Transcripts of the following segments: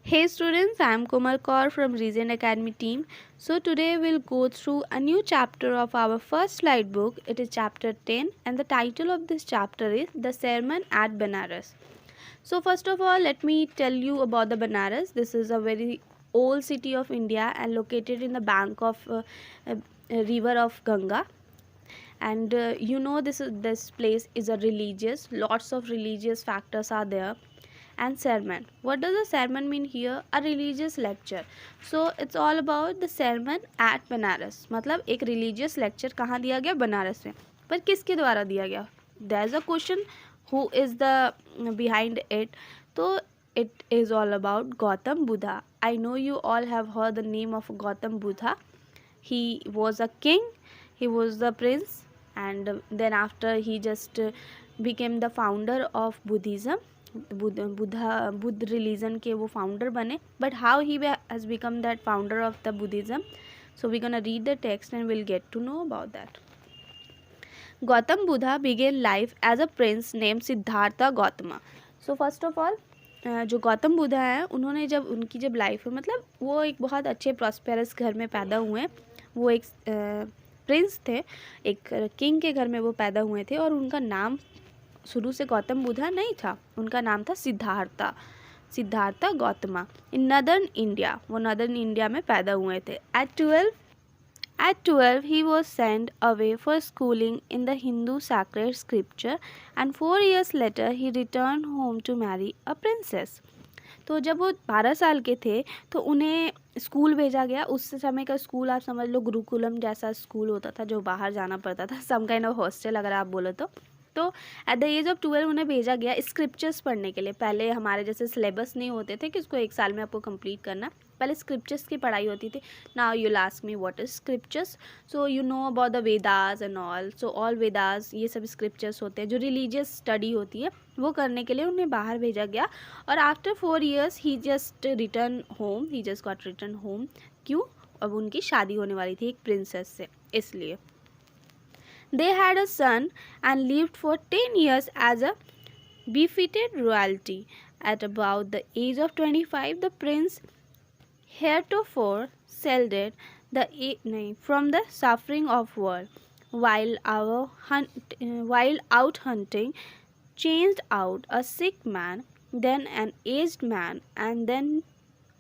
Hey students, I am Komal Kaur from Reason Academy team. So today we'll go through a new chapter of our first slide book. It is chapter 10 and the title of this chapter is The Sermon at Banaras. So first of all, let me tell you about the Banaras. This is a very old city of India and located in the bank of river of Ganga. And this place is a religious, lots of religious factors are there. And sermon, what does a sermon mean here? A religious lecture. So it's all about the sermon at Banaras. मतलब एक religious lecture कहाँ दिया गया? बनारस में. पर किसके द्वारा दिया गया? There's a question, who is the behind it? तो it is all about Gautam Buddha. I know you all have heard the name of Gautam Buddha. He was a king, he was the prince, and then after he just became the founder of Buddhism. Buddha religion के वो founder बने. But how he has become that founder of the Buddhism? So we gonna read the text and will get to know about that. Gautam Buddha began life as a prince name Siddharth Gautama. So first of all जो गौतम बुद्धा है, उन्होंने जब उनकी जब life है, मतलब वो एक बहुत अच्छे प्रॉस्पेरस घर में पैदा हुए. वो एक प्रिंस थे, एक किंग के घर में वो पैदा हुए थे. और उनका नाम शुरू से गौतम बुद्धा नहीं था, उनका नाम था सिद्धार्था गौतमा. इन नदर्न इंडिया, वो नदर्न इंडिया में पैदा हुए थे. At 12 he was sent away for schooling in the Hindu sacred scripture and 4 years later he returned home to marry a princess. तो जब वो 12 साल के थे तो उन्हें स्कूल भेजा गया. उस समय का स्कूल आप समझ लो गुरुकुलम जैसा स्कूल होता था जो बाहर जाना पड़ता था, सम काइंड ऑफ हॉस्टल अगर आप बोलो तो एट द एज ऑफ 12 उन्हें भेजा गया स्क्रिप्चर्स पढ़ने के लिए. पहले हमारे जैसे सिलेबस नहीं होते थे कि उसको एक साल में आपको कंप्लीट करना. पहले स्क्रिप्चर्स की पढ़ाई होती थी. Now you ask me what is scriptures. So you know about the Vedas and all. So all Vedas, ये सब स्क्रिप्चर्स होते हैं जो रिलीजियस स्टडी होती है, वो करने के लिए उन्हें बाहर भेजा गया. और आफ्टर 4 years ही जस्ट रिटर्न होम, ही जस्ट गॉट रिटर्न होम. क्यों? अब उनकी शादी होने वाली थी एक प्रिंसेस से, इसलिए. They had a son and lived for 10 years as a befitted royalty. At about the age of 25, the prince heretofore sheltered from the suffering of war. While out hunting, changed out a sick man, then an aged man, and then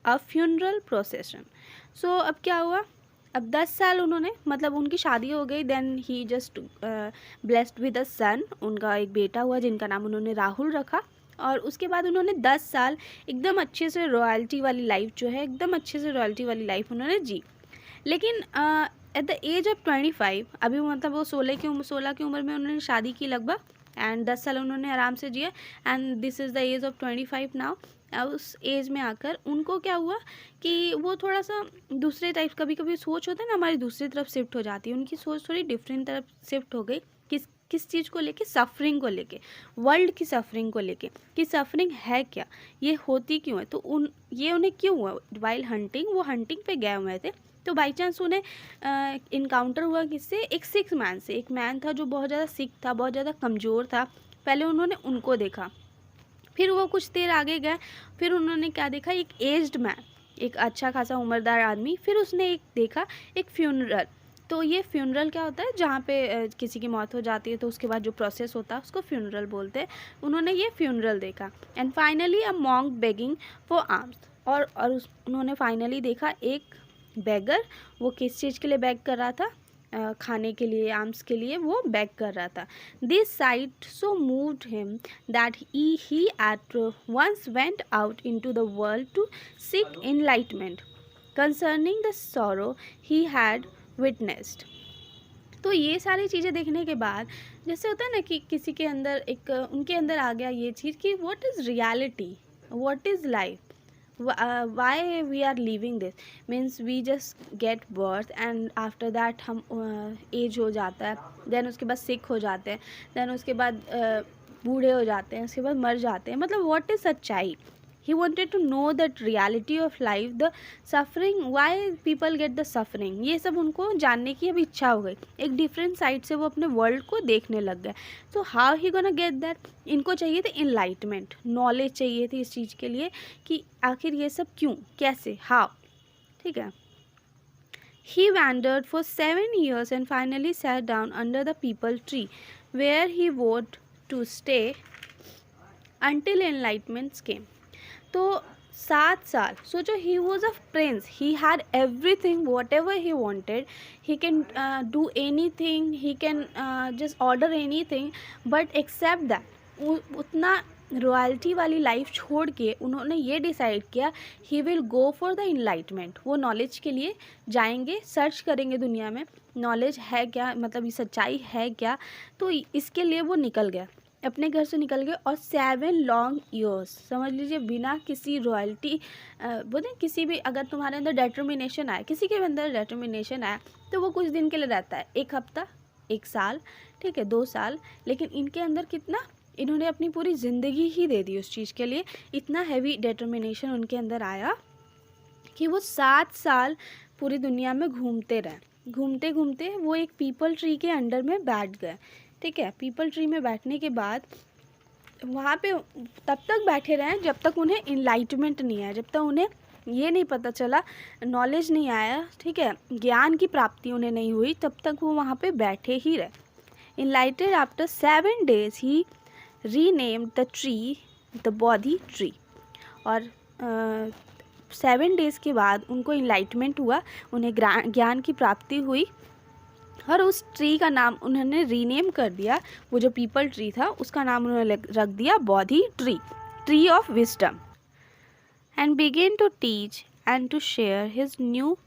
a funeral procession. So अब क्या हुआ? अब 10 साल उन्होंने, मतलब उनकी शादी हो गई. Then he just blessed with a son. उनका एक बेटा हुआ जिनका नाम उन्होंने राहुल रखा. और उसके बाद उन्होंने 10 साल एकदम अच्छे से रॉयल्टी वाली लाइफ जो है, एकदम अच्छे से रॉयल्टी वाली लाइफ उन्होंने जी. लेकिन एट द एज ऑफ 25, अभी मतलब वो 16 की उम्र में उन्होंने शादी की लगभग. एंड 10 साल उन्होंने आराम से जिया. And this is the age of 25 now. उस एज में आकर उनको क्या हुआ कि वो थोड़ा सा दूसरे टाइप, कभी कभी सोच होता है ना हमारी दूसरी तरफ शिफ्ट हो जाती है. उनकी सोच थोड़ी डिफरेंट तरफ शिफ्ट हो गई. किस चीज़ को लेके? सफरिंग को लेके, वर्ल्ड की सफरिंग को लेके, कि सफरिंग है क्या, ये होती क्यों है. तो ये उन्हें क्यों हुआ? वाइल हंटिंग, वो हंटिंग पे गए हुए थे. तो बाई चांस उन्हें इनकाउंटर हुआ किससे? एक सिक मैन से. एक मैन था जो बहुत ज़्यादा सिक था, बहुत ज़्यादा कमज़ोर था. पहले उन्होंने उनको देखा, फिर वो कुछ देर आगे गए, फिर उन्होंने क्या देखा? एक एज्ड मैन, एक अच्छा खासा उम्रदार आदमी. फिर उसने एक देखा एक फ्यूनरल. तो ये फ्यूनरल क्या होता है? जहाँ पे किसी की मौत हो जाती है तो उसके बाद जो प्रोसेस होता है उसको फ्यूनरल बोलते हैं. उन्होंने ये फ्यूनरल देखा. And finally a monk begging for arms. और उन्होंने फाइनली देखा एक बेगर. वो किस चीज़ के लिए बैग कर रहा था? खाने के लिए, आर्म्स के लिए वो बैग कर रहा था. This sight so moved him that he at once went out into the world to seek enlightenment concerning the sorrow he had witnessed. तो ये सारी चीज़ें देखने के बाद जैसे होता है ना कि किसी के अंदर एक, उनके अंदर आ गया ये चीज़ कि what is reality, what is life, why we are living this. means we just get birth and after that हम एज हो जाता है, देन उसके बाद सिक हो जाते हैं, देन उसके बाद बूढ़े हो जाते हैं, उसके बाद मर जाते हैं. मतलब व्हाट इज़ सच्चाई, he wanted to know the reality of life, the suffering, why people get the suffering, ये सब उनको जानने की अब इच्छा हो गई। एक डिफरेंट साइड से वो अपने वर्ल्ड को देखने लग गए। तो how he gonna get that, इनको चाहिए थे इनलाइटमेंट, नॉलेज चाहिए थी इस चीज़ के लिए कि आखिर ये सब क्यों, कैसे, हाउ। ठीक है। He wandered for 7 years and finally sat down under the peepal tree, where he vowed to stay until enlightenment came. तो 7 साल, सोचो, he was a prince, he had everything, whatever he wanted, he can do anything, he can just order anything, but except that उतना royalty वाली life छोड़ के उन्होंने ये decide किया he will go for the enlightenment, वो knowledge के लिए जाएंगे, सर्च करेंगे दुनिया में नॉलेज है क्या, मतलब ये सच्चाई है क्या। तो इसके लिए वो निकल गया, अपने घर से निकल गए, और 7 लॉन्ग ईयर्स, समझ लीजिए, बिना किसी रॉयल्टी, बोले किसी भी, अगर तुम्हारे अंदर डिटर्मिनेशन आए, किसी के भी अंदर डिटर्मिनेशन आए तो वो कुछ दिन के लिए रहता है, 1 हफ्ता, 1 साल, ठीक है, 2 साल, लेकिन इनके अंदर कितना, इन्होंने अपनी पूरी ज़िंदगी ही दे दी उस चीज़ के लिए। इतना हैवी डिटर्मिनेशन उनके अंदर आया कि वो 7 साल पूरी दुनिया में घूमते रहे। घूमते घूमते वो एक पीपल ट्री के अंडर में बैठ गए। ठीक है, पीपल ट्री में बैठने के बाद वहाँ पे तब तक बैठे रहे जब तक उन्हें इनलाइटमेंट नहीं आया, जब तक उन्हें ये नहीं पता चला, नॉलेज नहीं आया, ठीक है, ज्ञान की प्राप्ति उन्हें नहीं हुई, तब तक वो वहाँ पे बैठे ही रहे। Enlightened after 7 days he renamed the tree the Bodhi tree. और 7 days के बाद उनको इनलाइटमेंट हुआ, उन्हें ज्ञान की प्राप्ति हुई, और उस ट्री का नाम उन्होंने रीनेम कर दिया, वो जो पीपल ट्री था उसका नाम उन्होंने रख दिया Bodhi tree, tree of wisdom. And began to teach and to share his new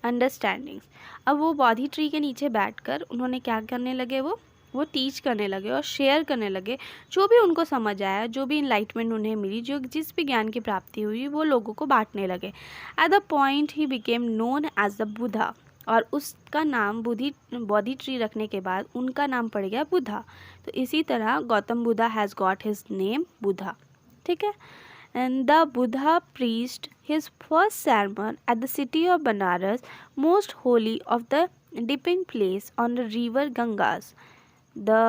understandings. अब वो बोधि ट्री के नीचे बैठकर उन्होंने क्या करने लगे, वो टीच करने लगे और शेयर करने लगे, जो भी उनको समझ आया, जो भी इनलाइटमेंट उन्हें मिली, जो जिस भी ज्ञान की प्राप्ति हुई, वो लोगों को बांटने लगे। At the point he became known as the Buddha, और उसका नाम बोधि ट्री रखने के बाद उनका नाम पड़ गया बुद्धा। तो इसी तरह Gautam Buddha has got his name Buddha. ठीक है। And the Buddha preached his first sermon at the city of Banaras, most holy of the dipping place on the river Gangas. The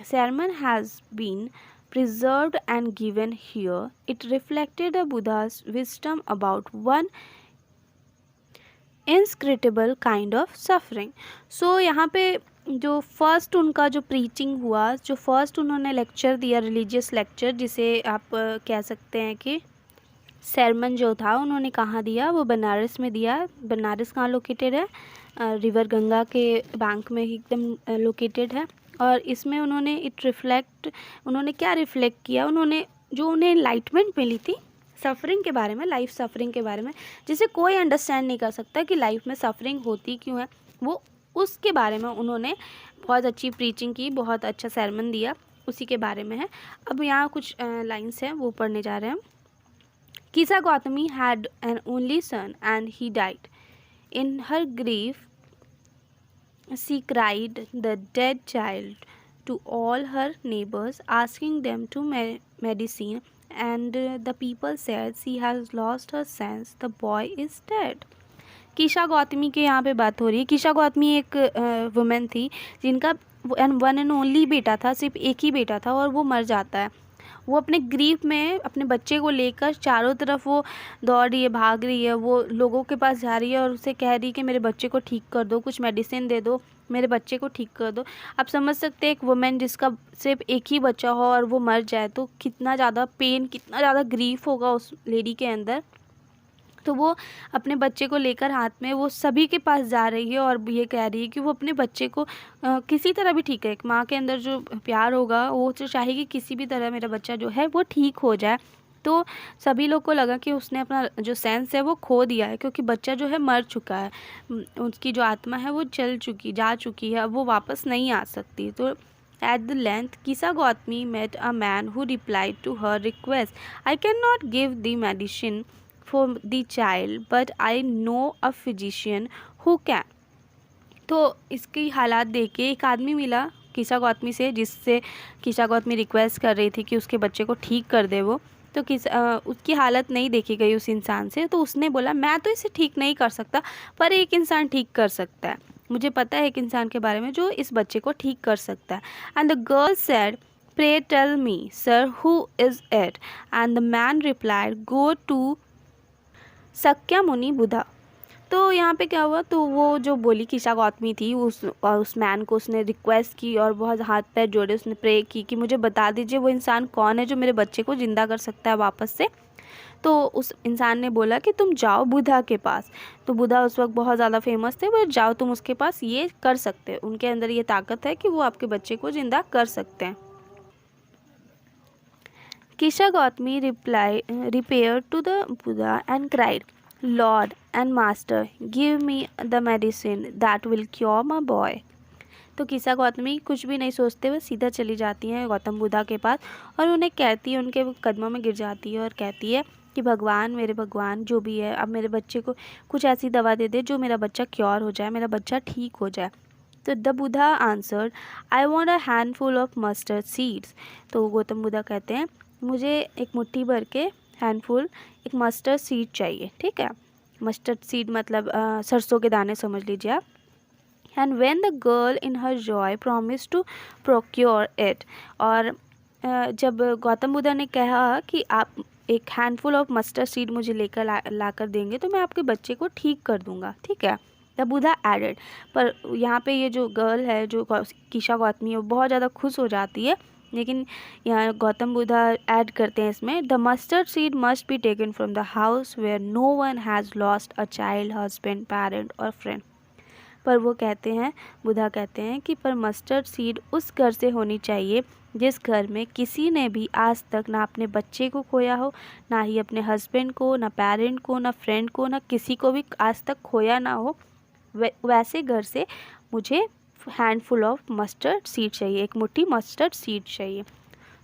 sermon has been preserved and given here. It reflected the Buddha's wisdom about one inscrutable kind of suffering. So यहाँ पे जो first उनका जो preaching हुआ, जो first उन्होंने lecture दिया, religious lecture, जिसे आप कह सकते हैं कि सरमन जो था, उन्होंने कहाँ दिया, वो बनारस में दिया। बनारस कहाँ लोकेटेड है, रिवर गंगा के बैंक में एकदम लोकेटेड है। और इसमें उन्होंने उन्होंने क्या रिफ्लेक्ट किया, उन्होंने जो उन्हें एनलाइटमेंट मिली थी सफ़रिंग के बारे में, लाइफ सफ़रिंग के बारे में, जिसे कोई अंडरस्टैंड नहीं कर सकता कि लाइफ में सफ़रिंग होती क्यों है, वो उसके बारे में उन्होंने बहुत अच्छी प्रीचिंग की, बहुत अच्छा सरमन दिया, उसी के बारे में है। अब यहाँ कुछ लाइन्स हैं, वो पढ़ने जा रहे हैं हम। Kisa Gautami had an only son and he died. In her grief, she cried the dead child to all her neighbors, asking them to medicine, and the people said, she has lost her sense, the boy is dead. कीशा Gautami के यहाँ पे बात हो रही है। कीशा गौतमी एक women थी जिनका वन एंड ओनली बेटा था, सिर्फ एक ही बेटा था, और वो मर जाता है। वो अपने ग्रीफ में अपने बच्चे को लेकर चारों तरफ वो दौड़ रही है, भाग रही है, वो लोगों के पास जा रही है और उसे कह रही है कि मेरे बच्चे को ठीक कर दो, कुछ मेडिसिन दे दो, मेरे बच्चे को ठीक कर दो। आप समझ सकते हैं एक वुमेन जिसका सिर्फ एक ही बच्चा हो और वो मर जाए तो कितना ज़्यादा पेन, कितना ज़्यादा ग्रीफ होगा उस लेडी के अंदर। तो वो अपने बच्चे को लेकर हाथ में वो सभी के पास जा रही है और ये कह रही है कि वो अपने बच्चे को किसी तरह भी ठीक है। एक माँ के अंदर जो प्यार होगा वो तो चाहेगी किसी भी तरह मेरा बच्चा जो है वो ठीक हो जाए। तो सभी लोग को लगा कि उसने अपना जो सेंस है वो खो दिया है, क्योंकि बच्चा जो है मर चुका है, उसकी जो आत्मा है वो जा चुकी है, अब वो वापस नहीं आ सकती। तो at the length, Kisa Gautami met a man who replied to her request, I cannot give the medicine for the child, but I know a physician who can. तो इसकी हालात देख के एक आदमी मिला कीशा गौतमी से, जिससे कीशा गौतमी रिक्वेस्ट कर रही थी कि उसके बच्चे को ठीक कर दे वो। तो उसकी हालत नहीं देखी गई उस इंसान से, तो उसने बोला मैं तो इसे ठीक नहीं कर सकता, पर एक इंसान ठीक कर सकता है, मुझे पता है एक इंसान के बारे में जो इस बच्चे को ठीक कर सकता है। And the girl said, pray tell me sir who is it. And the man replied, go to Sakya Muni Buddha. तो यहाँ पे क्या हुआ, तो वो जो बोली कीशा गौतमी थी, उस मैन को उसने रिक्वेस्ट की और बहुत हाथ पैर जोड़े, उसने प्रे की कि मुझे बता दीजिए वो इंसान कौन है जो मेरे बच्चे को ज़िंदा कर सकता है वापस से। तो उस इंसान ने बोला कि तुम जाओ बुधा के पास। तो बुधा उस वक्त बहुत ज़्यादा फेमस थे, वो जाओ तुम उसके पास, ये कर सकते हैं, उनके अंदर ये ताकत है कि वो आपके बच्चे को ज़िंदा कर सकते हैं। कीशा Gautami repaired to the Buddha and cried, Lord and Master, give me the medicine that will cure my boy. तो कीशा गौतमी कुछ भी नहीं सोचते हुए सीधा चली जाती हैं गौतम बुद्धा के पास और उन्हें कहती है, उनके कदमों में गिर जाती है और कहती है कि भगवान, मेरे भगवान जो भी है, अब मेरे बच्चे को कुछ ऐसी दवा दे दे जो मेरा बच्चा क्योर हो जाए, मेरा बच्चा ठीक हो जाए। तो the Buddha answered, I want a handful of mustard seeds. तो गौतम बुद्धा कहते हैं मुझे एक मुट्ठी भर के हैंडफुल एक मस्टर्ड सीड चाहिए, ठीक है। मस्टर्ड सीड मतलब सरसों के दाने समझ लीजिए आप। And when the girl in her joy promise to procure it, और जब गौतम बुद्धा ने कहा कि आप एक हैंडफुल ऑफ मस्टर्ड सीड मुझे लेकर ला कर देंगे तो मैं आपके बच्चे को ठीक कर दूंगा, ठीक है। द बुद्धा एडेड, पर यहाँ पे ये जो गर्ल है जो कीशा गौतमी है वो बहुत ज़्यादा खुश हो जाती है, लेकिन यहाँ गौतम बुद्धा ऐड करते हैं इसमें, the mustard seed must be taken from the house where no one has lost a child, husband, parent और फ्रेंड। पर वो कहते हैं, बुद्धा कहते हैं कि पर मस्टर्ड सीड उस घर से होनी चाहिए जिस घर में किसी ने भी आज तक ना अपने बच्चे को खोया हो, ना ही अपने हस्बैंड को, ना पेरेंट को, ना फ्रेंड को, ना किसी को भी आज तक खोया ना हो, वैसे घर से मुझे हैंडफुल ऑफ मस्टर्ड सीड चाहिए, एक मुट्ठी मस्टर्ड सीड चाहिए।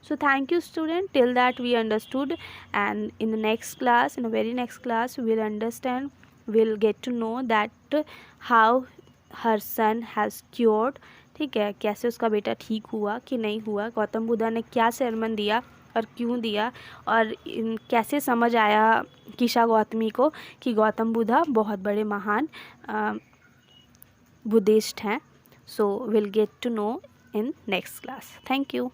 So thank you student, till that we understood, and in the next class, in the very next class, we'll understand, we'll get to know that how her son has cured, ठीक है, कैसे उसका बेटा ठीक हुआ कि नहीं हुआ, गौतम बुद्धा ने क्या sermon दिया और क्यों दिया, और कैसे समझ आया कीशा गौतमी को कि गौतम बुद्धा बहुत बड़े महान बुद्धिस्ट हैं। So we'll get to know in next class. Thank you.